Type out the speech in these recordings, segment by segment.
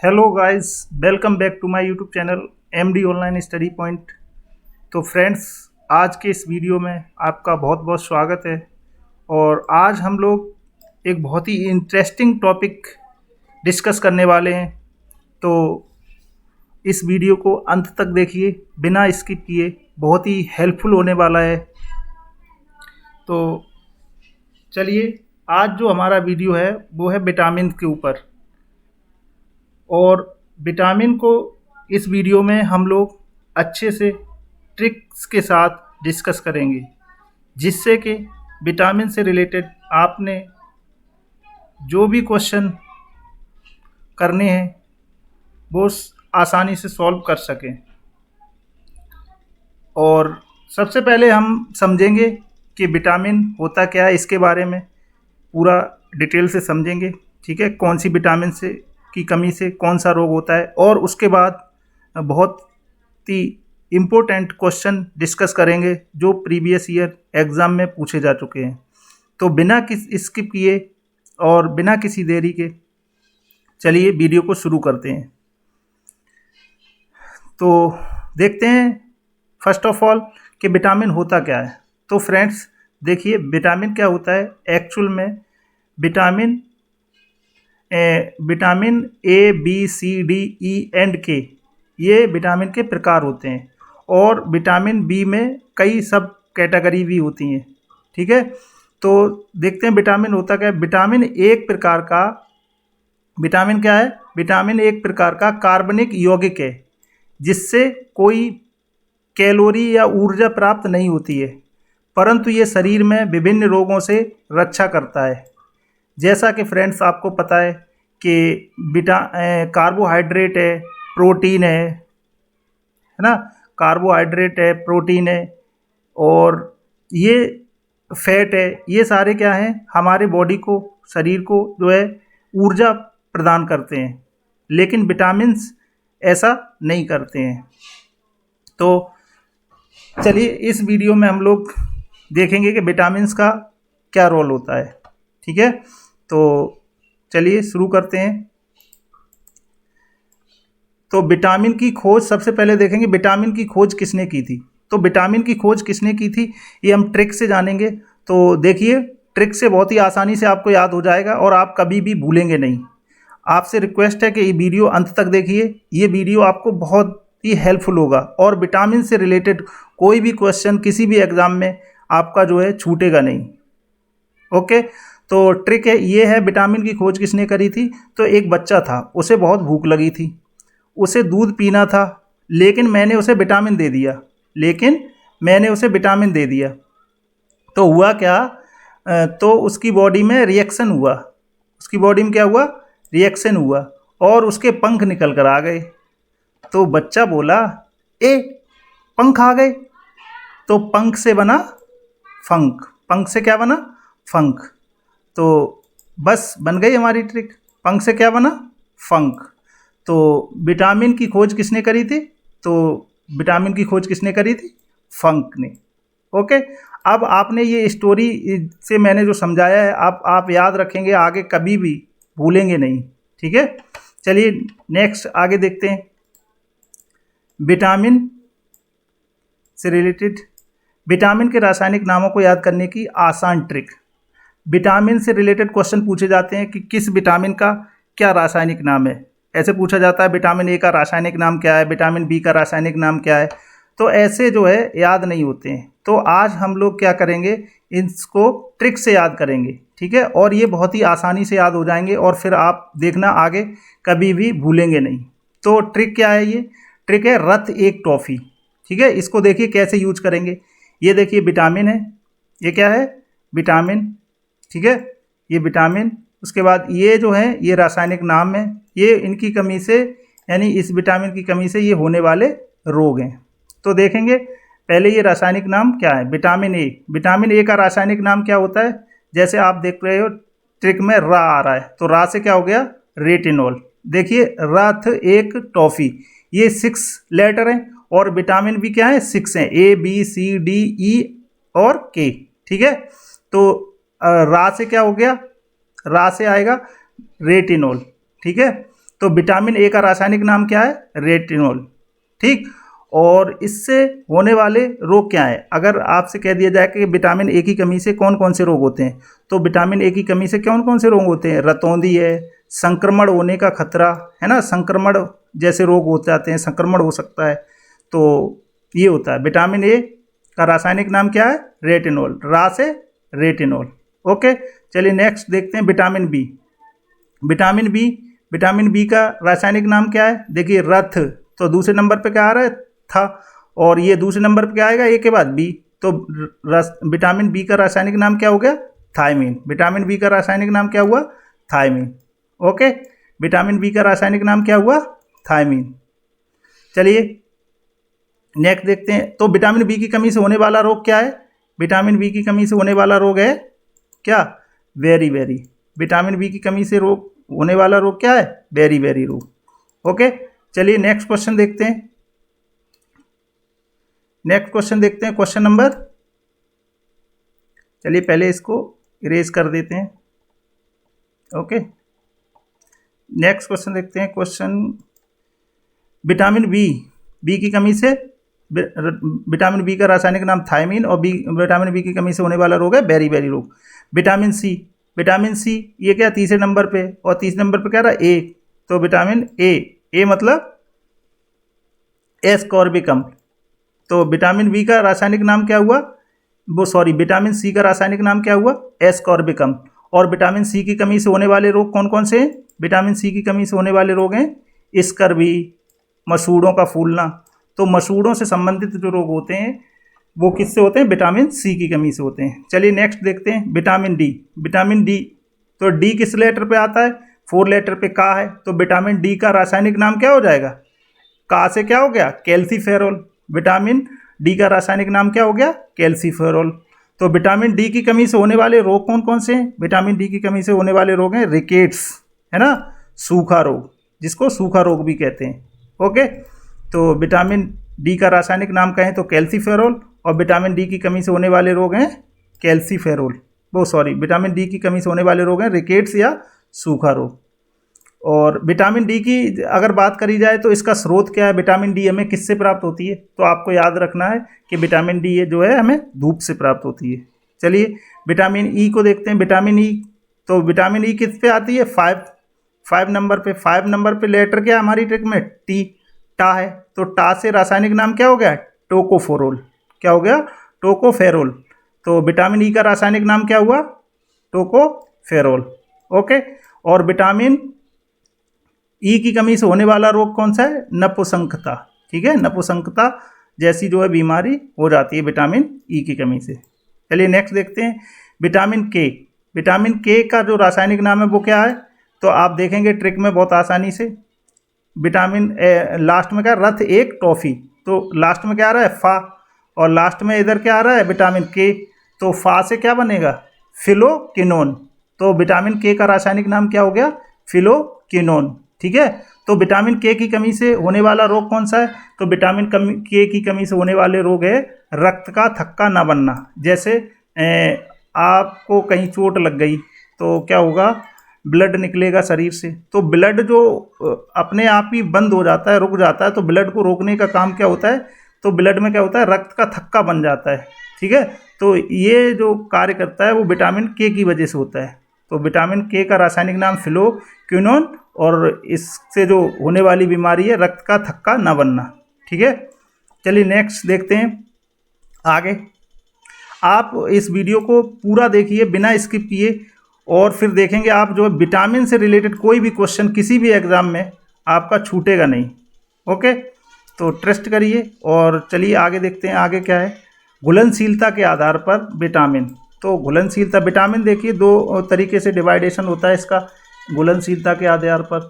Hello guys, welcome back to my YouTube channel MD online study point. तो friends, आज के इस video में आपका बहुत बहुत स्वागत है। और आज हम लोग एक बहुत ही इंटरेस्टिंग टॉपिक डिस्कस करने वाले हैं। तो इस वीडियो को अंत तक देखिए बिना स्किप किए, बहुत ही हेल्पफुल होने वाला है। तो चलिए, आज जो हमारा वीडियो है वो है विटामिन के ऊपर। और विटामिन को इस वीडियो में हम लोग अच्छे से ट्रिक्स के साथ डिस्कस करेंगे, जिससे कि विटामिन से रिलेटेड आपने जो भी क्वेश्चन करने हैं वो आसानी से सॉल्व कर सकें। और सबसे पहले हम समझेंगे कि विटामिन होता क्या है, इसके बारे में पूरा डिटेल से समझेंगे। ठीक है, कौन सी विटामिन से की कमी से कौन सा रोग होता है, और उसके बाद बहुत ही इम्पोर्टेंट क्वेश्चन डिस्कस करेंगे जो प्रीवियस ईयर एग्ज़ाम में पूछे जा चुके हैं। तो बिना स्किप किए और बिना किसी देरी के चलिए वीडियो को शुरू करते हैं। तो देखते हैं फर्स्ट ऑफ ऑल कि विटामिन होता क्या है। तो फ्रेंड्स देखिए, विटामिन क्या होता है एक्चुअल में। Vitamin A B C D E and K, ये विटामिन के प्रकार होते हैं। और विटामिन बी में कई सब कैटेगरी भी होती हैं। ठीक है, तो देखते हैं विटामिन होता क्या है। विटामिन एक प्रकार का कार्बनिक यौगिक है, जिससे कोई कैलोरी या ऊर्जा प्राप्त नहीं होती है, परंतु ये शरीर में विभिन्न रोगों से रक्षा करता है। जैसा कि फ्रेंड्स आपको पता है कि कार्बोहाइड्रेट है, प्रोटीन है ना। कार्बोहाइड्रेट है, प्रोटीन है और ये फैट है। ये सारे क्या हैं, हमारे बॉडी को, शरीर को जो है ऊर्जा प्रदान करते हैं, लेकिन विटामिन्स ऐसा नहीं करते हैं। तो चलिए इस वीडियो में हम लोग देखेंगे कि विटामिन्स का क्या रोल होता है। ठीक है, तो चलिए शुरू करते हैं। तो विटामिन की खोज सबसे पहले देखेंगे, विटामिन की खोज किसने की थी। तो विटामिन की खोज किसने की थी ये हम ट्रिक से जानेंगे। तो देखिए, ट्रिक से बहुत ही आसानी से आपको याद हो जाएगा और आप कभी भी भूलेंगे नहीं। आपसे रिक्वेस्ट है कि ये वीडियो अंत तक देखिए, ये वीडियो आपको बहुत ही हेल्पफुल होगा और विटामिन से रिलेटेड कोई भी क्वेश्चन किसी भी एग्ज़ाम में आपका जो है छूटेगा नहीं। ओके, तो ट्रिक है ये है, विटामिन की खोज किसने करी थी। तो एक बच्चा था, उसे बहुत भूख लगी थी, उसे दूध पीना था, लेकिन मैंने उसे विटामिन दे दिया। तो हुआ क्या, तो उसकी बॉडी में रिएक्शन हुआ और उसके पंख निकल कर आ गए। तो बच्चा बोला, ए पंख आ गए। तो पंख से बना फंक। पंख से क्या बना, फंक। तो बस बन गई हमारी ट्रिक, पंख से क्या बना, फंक। तो विटामिन की खोज किसने करी थी, फंक ने। ओके, अब आपने ये स्टोरी से मैंने जो समझाया है आप याद रखेंगे, आगे कभी भी भूलेंगे नहीं। ठीक है, चलिए नेक्स्ट आगे देखते हैं। विटामिन से रिलेटेड विटामिन के रासायनिक नामों को याद करने की आसान ट्रिक। विटामिन से रिलेटेड क्वेश्चन पूछे जाते हैं कि किस विटामिन का क्या रासायनिक नाम है। ऐसे पूछा जाता है विटामिन ए का रासायनिक नाम क्या है, विटामिन बी का रासायनिक नाम क्या है। तो ऐसे जो है याद नहीं होते हैं। तो आज हम लोग क्या करेंगे, इसको ट्रिक से याद करेंगे। ठीक है, और ये बहुत ही आसानी से याद हो जाएंगे और फिर आप देखना आगे कभी भी भूलेंगे नहीं। तो ट्रिक क्या है, ये ट्रिक है रत एक टॉफ़ी। ठीक है, इसको देखिए कैसे यूज करेंगे। ये देखिए विटामिन है, ये क्या है, विटामिन। ठीक है, ये विटामिन। उसके बाद ये जो है ये रासायनिक नाम है। ये इनकी कमी से, यानी इस विटामिन की कमी से ये होने वाले रोग हैं। तो देखेंगे पहले ये रासायनिक नाम क्या है, विटामिन ए। विटामिन ए का रासायनिक नाम क्या होता है, जैसे आप देख रहे हो ट्रिक में रा आ रहा है, तो रा से क्या हो गया, रेटिनॉल। देखिए रथ एक टॉफ़ी, ये 6 लेटर हैं और विटामिन भी क्या है, 6 हैं, ए बी सी डी ई और के। ठीक है, तो रा से क्या हो गया, रा से आएगा रेटिनॉल। ठीक है, तो विटामिन ए का रासायनिक नाम क्या है? रेटिनॉल। ठीक, और इससे होने वाले रोग क्या है? अगर आपसे कह दिया जाए कि विटामिन ए की कमी से कौन कौन से रोग होते हैं, तो विटामिन ए की कमी से कौन कौन से रोग होते हैं? रतौंधी है, संक्रमण होने का खतरा है ना, संक्रमण जैसे रोग हो जाते हैं, संक्रमण हो सकता है, तो ये होता है। विटामिन ए का रासायनिक नाम क्या है? रेटिनॉल, रा से रेटिनॉल। ओके, चलिए नेक्स्ट देखते हैं vitamin B. Vitamin B, vitamin B का रासायनिक नाम क्या है? देखिए रथ, तो दूसरे नंबर पे क्या आ रहा है? था, और ये दूसरे नंबर पे क्या आएगा? ए के बाद बी, तो विटामिन बी का रासायनिक नाम क्या हो गया? थायमीन। विटामिन बी का रासायनिक नाम क्या हुआ? थायमीन। ओके, विटामिन बी का रासायनिक नाम क्या हुआ? थायमीन। चलिए नेक्स्ट देखते हैं। तो विटामिन बी की कमी से होने वाला रोग क्या है? विटामिन बी की कमी से होने वाला रोग है क्या? Very very. विटामिन बी की कमी से रोग होने वाला रोग क्या है? वेरी वेरी रोग। ओके, चलिए नेक्स्ट क्वेश्चन देखते हैं। नेक्स्ट क्वेश्चन देखते हैं, क्वेश्चन नंबर, चलिए पहले इसको इरेज कर देते हैं। ओके, नेक्स्ट क्वेश्चन देखते हैं। क्वेश्चन, विटामिन बी, बी की कमी से, विटामिन बी का रासायनिक नाम थायमीन, और विटामिन बी की कमी से होने वाला रोग है बेरी बेरी रोग। विटामिन सी, विटामिन सी ये क्या? तीसरे नंबर पे, और तीसरे नंबर पे क्या रहा? ए, तो विटामिन ए, ए मतलब एस्कॉर्बिकम। तो विटामिन बी का रासायनिक नाम क्या हुआ? विटामिन सी का रासायनिक नाम क्या हुआ? एस्कॉर्बिकम। और विटामिन सी की कमी से होने वाले रोग कौन कौन से हैं? विटामिन सी की कमी से होने वाले रोग हैं स्कर्वी, मसूड़ों का फूलना। तो मसूड़ों से संबंधित जो रोग होते हैं वो किससे होते हैं? विटामिन सी की कमी से होते हैं। चलिए नेक्स्ट देखते हैं, विटामिन डी। विटामिन डी, तो डी किस लेटर पे आता है? 4 लेटर पे का है, तो विटामिन डी का रासायनिक नाम क्या हो जाएगा? का से क्या हो गया? कैल्सीफेरॉल। विटामिन डी का रासायनिक नाम क्या हो गया? कैल्सीफेरॉल। तो विटामिन डी की कमी से होने वाले रोग कौन कौन से हैं? विटामिन डी की कमी से होने वाले रोग हैं रिकेट्स, है ना, सूखा रोग, जिसको सूखा रोग भी कहते हैं। ओके, तो विटामिन डी का रासायनिक नाम कहें तो कैल्सीफेरॉल, और विटामिन डी की कमी से होने वाले रोग हैं कैल्सीफेरॉल, विटामिन डी की कमी से होने वाले रोग हैं रिकेट्स या सूखा रोग। और विटामिन डी की अगर बात करी जाए तो इसका स्रोत क्या है? विटामिन डी हमें किससे प्राप्त होती है? तो आपको याद रखना है कि विटामिन डी ये जो है हमें धूप से प्राप्त होती है। चलिए विटामिन ई को देखते हैं। विटामिन ई, तो विटामिन ई किस पे आती है? 5 नंबर पे। 5 नंबर पे लेटर क्या है हमारी ट्रिक में? टी, टा है। तो टा से रासायनिक नाम क्या हो गया? टोकोफेरोल। क्या हो गया? टोकोफेरोल। तो विटामिन ई का रासायनिक नाम क्या हुआ? टोकोफेरोल। ओके, और विटामिन ई की कमी से होने वाला रोग कौन सा है? नपुंसकता। ठीक है, नपुंसकता जैसी जो है बीमारी हो जाती है विटामिन ई की कमी से। चलिए नेक्स्ट देखते हैं, विटामिन के। विटामिन के का जो रासायनिक नाम है वो क्या है? तो आप देखेंगे ट्रिक में बहुत आसानी से। विटामिन लास्ट में क्या? रथ एक टॉफी, तो लास्ट में क्या आ रहा है? फा, और लास्ट में इधर क्या आ रहा है? विटामिन के। तो फा से क्या बनेगा? फिलोक्विनोन। तो विटामिन के का रासायनिक नाम क्या हो गया? फिलोक्विनोन। ठीक है, तो विटामिन के की कमी से होने वाला रोग कौन सा है? तो विटामिन के की कमी से होने वाले रोग है रक्त का थक्का ना बनना। जैसे आपको कहीं चोट लग गई तो क्या होगा? ब्लड निकलेगा शरीर से, तो ब्लड जो अपने आप ही बंद हो जाता है, रुक जाता है, तो ब्लड को रोकने का काम क्या होता है? तो ब्लड में क्या होता है? रक्त का थक्का बन जाता है। ठीक है, तो ये जो कार्य करता है वो विटामिन के की वजह से होता है। तो विटामिन के का रासायनिक नाम फिलोक्विनोन, और इससे जो होने वाली बीमारी है रक्त का थक्का ना बनना। ठीक है, चलिए नेक्स्ट देखते हैं आगे। आप इस वीडियो को पूरा देखिए बिना स्किप किए, और फिर देखेंगे आप जो विटामिन से रिलेटेड कोई भी क्वेश्चन किसी भी एग्ज़ाम में आपका छूटेगा नहीं। ओके, तो ट्रस्ट करिए और चलिए आगे देखते हैं। आगे क्या है? घुलनशीलता के आधार पर विटामिन। तो घुलनशीलता, विटामिन देखिए 2 तरीके से डिवाइडेशन होता है इसका घुलनशीलता के आधार पर।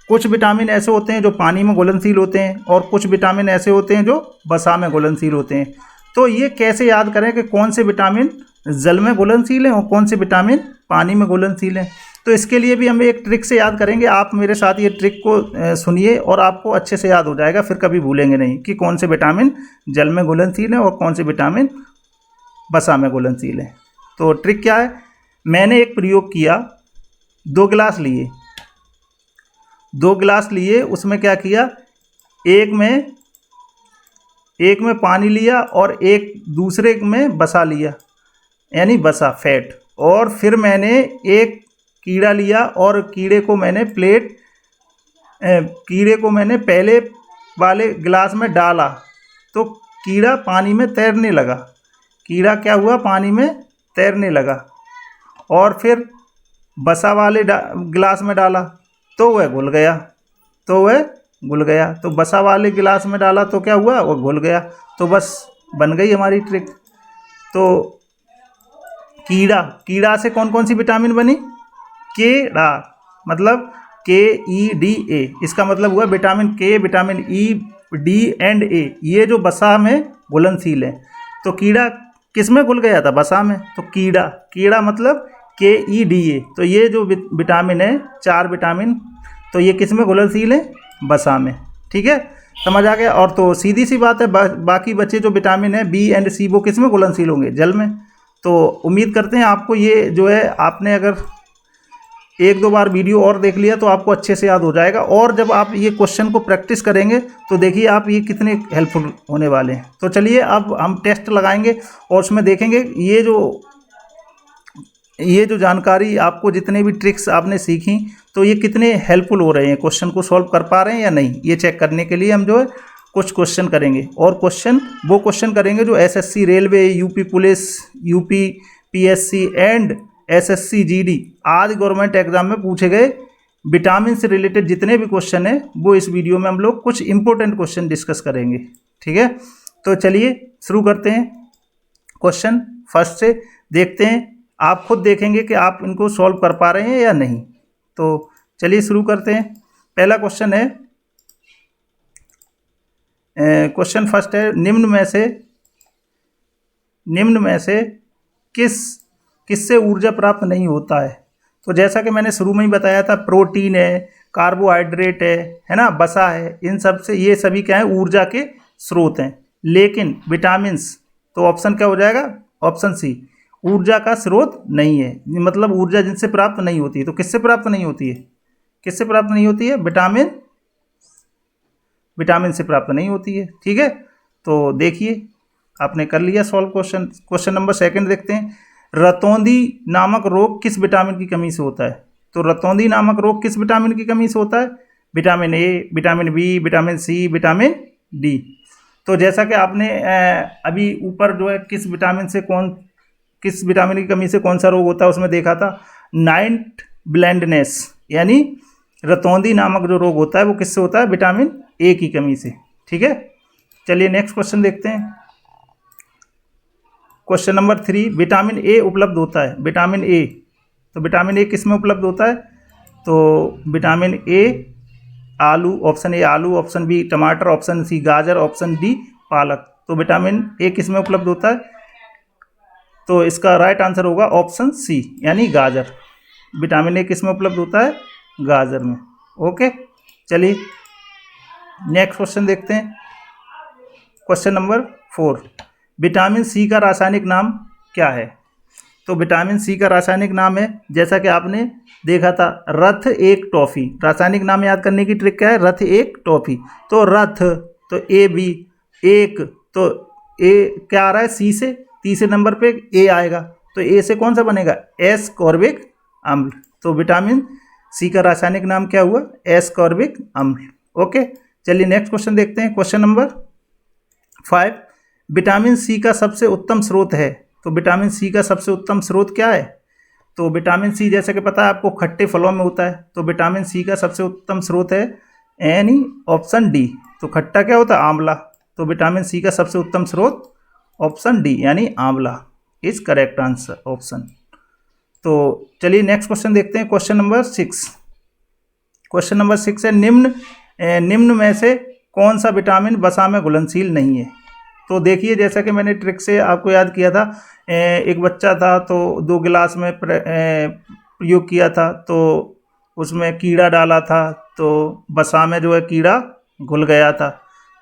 कुछ विटामिन ऐसे होते हैं जो पानी में घुलनशील होते हैं, और कुछ विटामिन ऐसे होते हैं जो वसा में घुलनशील होते हैं। तो ये कैसे याद करें कि कौन से विटामिन जल में घुलनशील हैं और कौन से विटामिन पानी में घुलनशील हैं? तो इसके लिए भी हम एक ट्रिक से याद करेंगे। आप मेरे साथ ये ट्रिक को सुनिए और आपको अच्छे से याद हो जाएगा, फिर कभी भूलेंगे नहीं कि कौन से विटामिन जल में घुलनशील हैं और कौन से विटामिन वसा में घुलनशील हैं। तो ट्रिक क्या है? मैंने एक प्रयोग किया, 2 गिलास लिए, 2 गिलास लिए, उसमें क्या किया, एक में पानी लिया और एक दूसरे में बसा लिया, यानी बसा फैट। और फिर मैंने एक कीड़ा लिया और कीड़े को मैंने पहले वाले गिलास में डाला, तो कीड़ा पानी में तैरने लगा। कीड़ा क्या हुआ, पानी में तैरने लगा। और फिर बसा वाले गिलास में डाला तो वह घुल गया, तो बसा वाले गिलास में डाला तो क्या हुआ, वो घुल गया। तो बस बन गई हमारी ट्रिक। तो कीड़ा से कौन कौन सी विटामिन बनी, केड़ा, मतलब KEDA, इसका मतलब हुआ विटामिन के, vitamin E, D and A, ये जो बसा में घुलनशील है। तो कीड़ा किस में घुल गया था, बसा में। तो कीड़ा मतलब KEDA। तो ये जो विटामिन है, 4 विटामिन, तो ये किस में घुलनशील है, बसा में। ठीक है, समझ आ गया। और तो सीधी सी बात है, बाकी बचे जो विटामिन है B एंड C, वो किस में घुलनशील होंगे, जल में। तो उम्मीद करते हैं आपको ये जो है, आपने अगर 1-2 बार वीडियो और देख लिया तो आपको अच्छे से याद हो जाएगा। और जब आप ये क्वेश्चन को प्रैक्टिस करेंगे तो देखिए आप ये कितने हेल्पफुल होने वाले हैं। तो चलिए अब हम टेस्ट लगाएंगे और उसमें देखेंगे ये जो जानकारी आपको, जितने भी ट्रिक्स आपने सीखी, तो ये कितने हेल्पफुल हो रहे हैं, क्वेश्चन को सॉल्व कर पा रहे हैं या नहीं, ये चेक करने के लिए हम जो है कुछ क्वेश्चन करेंगे। और वो क्वेश्चन करेंगे जो SSC railway, UP police, UP PSC and SSC GD आदि गवर्नमेंट एग्जाम में पूछे गए विटामिन से रिलेटेड जितने भी क्वेश्चन हैं, वो इस वीडियो में हम लोग कुछ इंपॉर्टेंट क्वेश्चन डिस्कस करेंगे। ठीक है, तो चलिए शुरू करते हैं। क्वेश्चन फर्स्ट से देखते हैं, आप खुद देखेंगे कि आप इनको सॉल्व कर पा रहे हैं या नहीं। तो चलिए शुरू करते हैं। पहला क्वेश्चन है, क्वेश्चन फर्स्ट है, निम्न में से किससे ऊर्जा प्राप्त नहीं होता है। तो जैसा कि मैंने शुरू में ही बताया था, प्रोटीन है, कार्बोहाइड्रेट है ना, बसा है, इन सब से, ये सभी क्या है, ऊर्जा के स्रोत हैं। लेकिन विटामिन्स, तो ऑप्शन क्या हो जाएगा, ऑप्शन सी, ऊर्जा का स्रोत नहीं है। मतलब ऊर्जा जिनसे प्राप्त नहीं होती है। तो किससे प्राप्त नहीं होती है, विटामिन से प्राप्त नहीं होती है। ठीक है, तो देखिए आपने कर लिया solve question. Question number second देखते हैं, रतौंधी नामक रोग किस विटामिन की कमी से होता है। तो रतौंधी नामक रोग किस विटामिन की कमी से होता है, vitamin A, vitamin B, vitamin C, vitamin D. तो जैसा कि आपने अभी ऊपर जो है किस विटामिन की कमी से कौन सा रोग होता है उसमें देखा था, नाइट ब्लाइंडनेस, यानी रतौंधी नामक जो रोग होता है वो किससे होता है, विटामिन ए की कमी से। ठीक है, चलिए नेक्स्ट क्वेश्चन देखते हैं। क्वेश्चन नंबर 3, विटामिन ए उपलब्ध होता है, विटामिन ए। तो विटामिन ए किस में उपलब्ध होता है, तो विटामिन ए आलू, ऑप्शन ए आलू, ऑप्शन बी टमाटर, ऑप्शन सी गाजर, ऑप्शन डी पालक। तो विटामिन ए किस में उपलब्ध होता है, तो इसका राइट आंसर होगा ऑप्शन सी, यानी गाजर। विटामिन ए किस में उपलब्ध होता है, गाजर में। ओके, चलिए नेक्स्ट क्वेश्चन देखते हैं। क्वेश्चन नंबर 4, विटामिन सी का रासायनिक नाम क्या है। तो विटामिन सी का रासायनिक नाम है, जैसा कि आपने देखा था, रथ एक टॉफी। रासायनिक नाम याद करने की ट्रिक क्या है, रथ एक टॉफी। तो रथ, तो ए बी, एक, तो ए क्या आ रहा है, सी से, तीसरे नंबर पे ए आएगा, तो ए से कौन सा बनेगा, एस्कॉर्बिक अम्ल। तो विटामिन सी का रासायनिक नाम क्या हुआ, एस्कॉर्बिक अम्ल। ओके, चलिए नेक्स्ट क्वेश्चन देखते हैं। क्वेश्चन नंबर 5, विटामिन सी का सबसे उत्तम स्रोत है। तो विटामिन सी का सबसे उत्तम स्रोत क्या है, तो विटामिन सी जैसे कि पता है आपको खट्टे फलों में होता है। तो विटामिन सी का सबसे उत्तम स्रोत है यानी ऑप्शन डी। तो खट्टा क्या होता है, आंवला। तो विटामिन सी का सबसे उत्तम स्रोत ऑप्शन डी, यानी आंवला इज करेक्ट आंसर, ऑप्शन। तो चलिए नेक्स्ट क्वेश्चन देखते हैं। क्वेश्चन नंबर 6, क्वेश्चन नंबर 6 है, निम्न में से कौन सा विटामिन वसा में घुलनशील नहीं है। तो देखिए जैसा कि मैंने ट्रिक से आपको याद किया था, एक बच्चा था तो 2 गिलास में प्रयोग किया था, तो उसमें कीड़ा डाला था, तो वसा में जो है कीड़ा घुल गया था।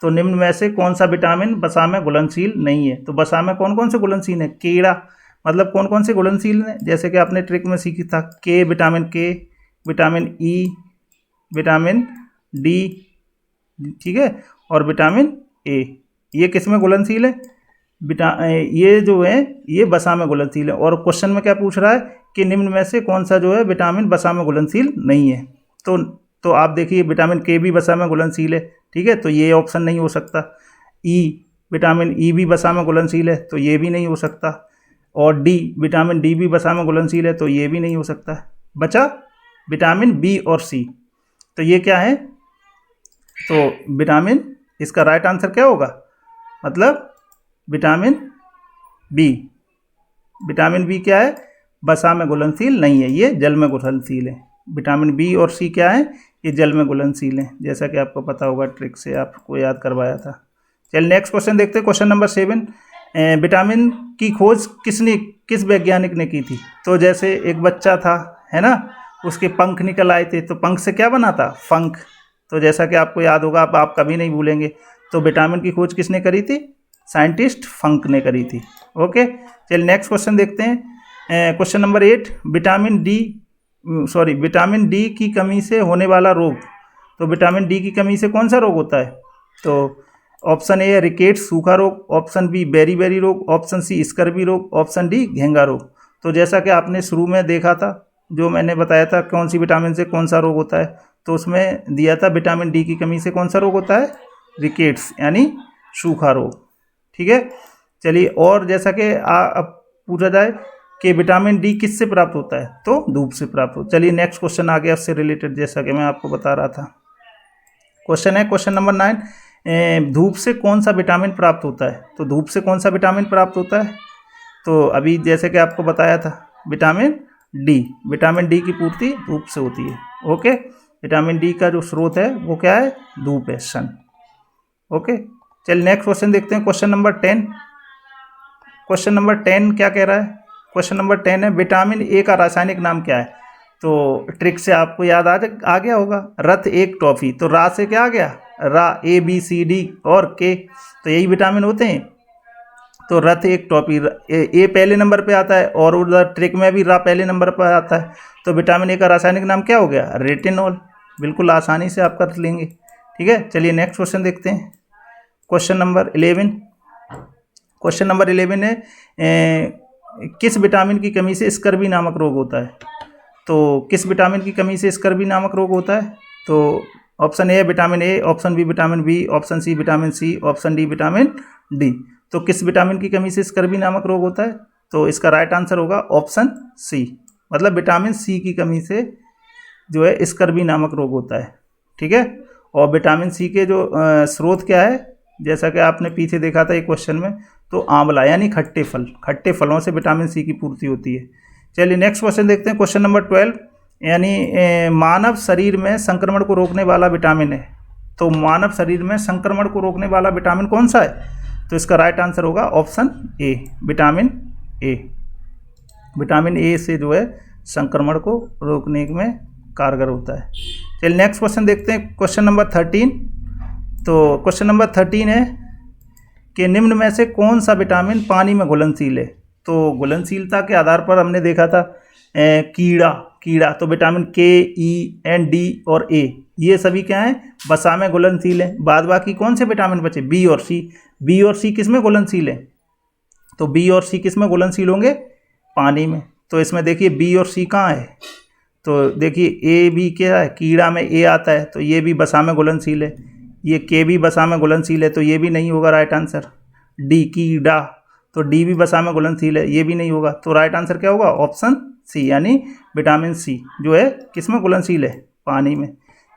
तो निम्न में से कौन सा विटामिन वसा में घुलनशील नहीं है। तो वसा में कौन कौन से घुलनशील है, कीड़ा, मतलब कौन कौन से घुलनशील हैं, जैसे कि आपने ट्रिक में सीखी था, के, विटामिन ई, विटामिन डी, ठीक है, और विटामिन ए। ये किस में घुलनशील है? ये जो है ये वसा में घुलनशील है। और क्वेश्चन में क्या पूछ रहा है कि निम्न में से कौन सा जो है विटामिन वसा में घुलनशील नहीं है? तो आप देखिए विटामिन के भी वसा में घुलनशील है, ठीक है, तो ये ऑप्शन नहीं हो सकता। विटामिन ई भी वसा में घुलनशील है, तो ये भी नहीं हो सकता। और विटामिन डी भी वसा में घुलनशील है, तो ये भी नहीं हो सकता। बचा विटामिन बी और सी, तो ये क्या है? तो विटामिन, इसका राइट आंसर क्या होगा? मतलब विटामिन बी। विटामिन बी क्या है? वसा में घुलनशील नहीं है, ये जल में घुलनशील है। विटामिन बी और सी क्या है? ये जल में घुलनशील है, जैसा कि आपको पता होगा, ट्रिक से आपको याद करवाया था। चलिए नेक्स्ट क्वेश्चन देखते हैं, क्वेश्चन नंबर 7। विटामिन की खोज किस वैज्ञानिक ने की थी? तो जैसे एक बच्चा था, है ना, उसके पंख निकल आए थे, तो पंख से क्या बना था? फंक। तो जैसा कि आपको याद होगा, आप कभी नहीं भूलेंगे, तो विटामिन की खोज किसने करी थी? साइंटिस्ट फंक ने करी थी। ओके, चलिए नेक्स्ट क्वेश्चन देखते हैं, क्वेश्चन नंबर 8। विटामिन डी की कमी से होने वाला रोग। तो विटामिन डी की कमी से कौन सा रोग होता है? तो ऑप्शन ए है रिकेट्स, सूखा रोग, ऑप्शन बी बेरी रोग, ऑप्शन सी स्कर्वी रोग, ऑप्शन डी घेंगा रोग। तो जैसा कि आपने शुरू में देखा था, जो मैंने बताया था कौन सी विटामिन से कौन सा रोग होता है, तो उसमें दिया था विटामिन डी की कमी से कौन सा रोग होता है? रिकेट्स यानी सूखा रोग, ठीक है। चलिए, और जैसा कि अब पूछा जाए कि विटामिन डी किससे प्राप्त होता है, तो धूप से प्राप्त हो। चलिए नेक्स्ट क्वेश्चन आ गया उससे रिलेटेड, जैसा कि मैं आपको बता रहा था। क्वेश्चन है क्वेश्चन नंबर 9, धूप से कौन सा विटामिन प्राप्त होता है? तो धूप से कौन सा विटामिन प्राप्त होता है? तो अभी जैसे कि आपको बताया था, विटामिन डी की पूर्ति धूप से होती है। ओके, विटामिन डी का जो स्रोत है वो क्या है? धूप है, सन। ओके, चलिए नेक्स्ट क्वेश्चन देखते हैं, क्वेश्चन नंबर 10। क्वेश्चन नंबर 10 क्या कह रहा है? क्वेश्चन नंबर 10 है विटामिन ए का रासायनिक नाम क्या है? तो ट्रिक से आपको याद आ गया होगा, रथ एक टॉफी। तो रा से क्या आ गया? रा, ए बी सी डी और के, तो यही विटामिन होते हैं। तो रथ एक टॉफी, ए पहले नंबर पे आता है, और उधर ट्रिक में भी रा पहले नंबर पर आता है। तो विटामिन ए का रासायनिक नाम क्या हो गया? रेटिनॉल। बिल्कुल आसानी से आप कर लेंगे, ठीक है। चलिए नेक्स्ट क्वेश्चन देखते हैं, क्वेश्चन नंबर 11। क्वेश्चन नंबर 11 है किस विटामिन की कमी से स्कर्वी नामक रोग होता है? तो किस विटामिन की कमी से स्कर्वी नामक रोग होता है? तो ऑप्शन ए है vitamin A, option B vitamin B, option C vitamin C, option D vitamin D. तो किस विटामिन की कमी से स्कर्वी नामक रोग होता है? तो इसका राइट आंसर होगा ऑप्शन सी, मतलब विटामिन सी की कमी से जो है स्कर्वी नामक रोग होता है, ठीक है। और विटामिन सी के जो स्रोत क्या है, जैसा कि आपने पीछे देखा था एक क्वेश्चन में, तो आंवला यानी खट्टे फलों से विटामिन सी की पूर्ति होती है। चलिए नेक्स्ट क्वेश्चन देखते हैं, क्वेश्चन नंबर 12, यानी मानव शरीर में संक्रमण को रोकने वाला विटामिन है। तो मानव शरीर में संक्रमण को रोकने वाला विटामिन कौन सा है? तो इसका राइट आंसर होगा option A, vitamin A. Vitamin A से जो है संक्रमण को रोकने में कारगर होता है। चलिए नेक्स्ट क्वेश्चन देखते हैं, क्वेश्चन नंबर 13। तो क्वेश्चन नंबर 13 है कि निम्न में से कौन सा विटामिन पानी में घुलनशील है? तो घुलनशीलता के आधार पर हमने देखा था कीड़ा, तो विटामिन के, ई, एन, डी और ए, ये सभी क्या हैं? वसा में घुलनशील है। बाद बाकी कौन से विटामिन बचे? बी और सी। बी और सी किस में घुलनशील है? तो बी और सी किस में घुलनशील होंगे? पानी में। तो इसमें देखिए बी और सी कहाँ है? तो देखिए ए भी क्या है? कीड़ा में ए आता है, तो ये भी वसा में घुलनशील है। ये के भी वसा में घुलनशील है, तो ये भी नहीं होगा राइट आंसर। डी कीड़ा, तो डी भी वसा में घुलनशील है, ये भी नहीं होगा। तो राइट आंसर क्या होगा? ऑप्शन सी, यानी विटामिन सी जो है किस में घुलनशील है? पानी में।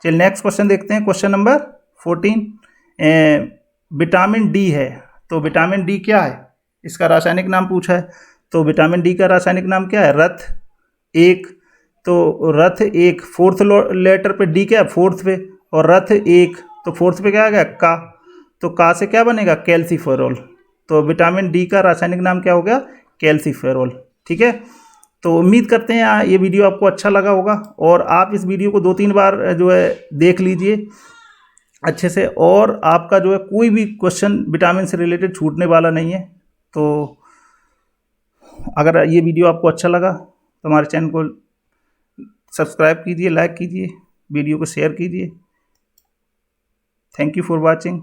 चलिए नेक्स्ट क्वेश्चन देखते हैं, क्वेश्चन नंबर 14। विटामिन डी है, तो विटामिन डी क्या है? इसका रासायनिक नाम पूछा है। तो विटामिन डी का रासायनिक नाम क्या है? रथ एक। तो रथ एक, फोर्थ लेटर पे डी क्या है? फोर्थ पे, और रथ एक, तो फोर्थ पे क्या आ गया? का। तो का से क्या बनेगा? कैल्सीफेरॉल। तो विटामिन डी का रासायनिक नाम क्या हो गया? कैल्सीफेरॉल, ठीक है। तो उम्मीद करते हैं ये वीडियो आपको अच्छा लगा होगा, और आप इस वीडियो को 2-3 बार जो है देख लीजिए अच्छे से, और आपका जो है कोई भी क्वेश्चन विटामिन से रिलेटेड छूटने वाला नहीं है। तो अगर ये वीडियो आपको अच्छा लगा तो हमारे चैनल को सब्सक्राइब कीजिए, लाइक कीजिए। वीडियो को शेयर कीजिए। Thank you for watching.